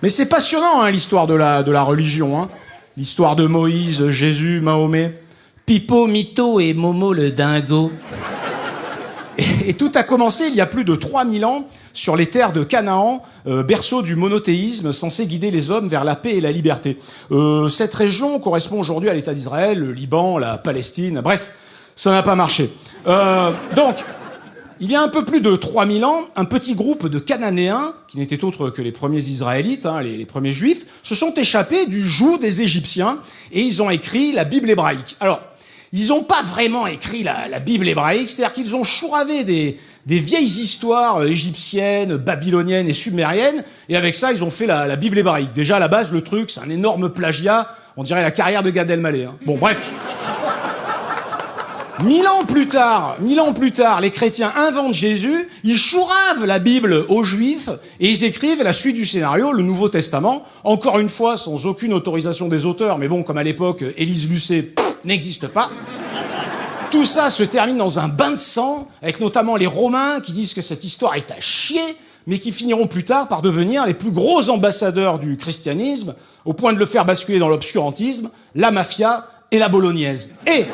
Mais c'est passionnant, hein, l'histoire de la religion. Hein. L'histoire de Moïse, Jésus, Mahomet. Pipo, Mito et Momo le dingo. Et tout a commencé il y a plus de 3000 ans sur les terres de Canaan, berceau du monothéisme censé guider les hommes vers la paix et la liberté. Cette région correspond aujourd'hui à l'État d'Israël, le Liban, la Palestine, bref, ça n'a pas marché. Donc, il y a un peu plus de 3000 ans, un petit groupe de Cananéens, qui n'étaient autres que les premiers Israélites, hein, les premiers Juifs, se sont échappés du joug des Égyptiens et ils ont écrit la Bible hébraïque. Alors, ils n'ont pas vraiment écrit la Bible hébraïque, c'est-à-dire qu'ils ont chouravé des vieilles histoires égyptiennes, babyloniennes et sumériennes, et avec ça, ils ont fait la Bible hébraïque. Déjà, à la base, le truc, c'est un énorme plagiat, on dirait la carrière de Gad Elmaleh. Hein. Bon, bref. 1000 ans plus tard, les chrétiens inventent Jésus, ils chouravent la Bible aux Juifs, et ils écrivent la suite du scénario, le Nouveau Testament, encore une fois, sans aucune autorisation des auteurs, mais bon, comme à l'époque, Élise Lucet n'existe pas. Tout ça se termine dans un bain de sang, avec notamment les Romains qui disent que cette histoire est à chier, mais qui finiront plus tard par devenir les plus gros ambassadeurs du christianisme, au point de le faire basculer dans l'obscurantisme, la mafia et la bolognaise. Et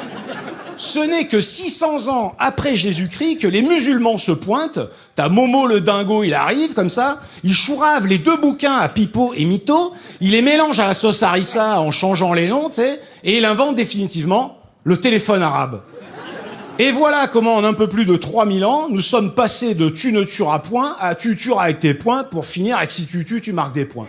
ce n'est que 600 ans après Jésus-Christ que les musulmans se pointent, t'as Momo le dingo, il arrive comme ça, il chourave les deux bouquins à Pipo et Mito, il les mélange à la sauce harissa en changeant les noms, tu sais, et il invente définitivement le téléphone arabe. Et voilà comment, en un peu plus de 3000 ans, nous sommes passés de tu ne tueras point à tu tueras avec tes poings pour finir avec si tu tues, tu marques des points.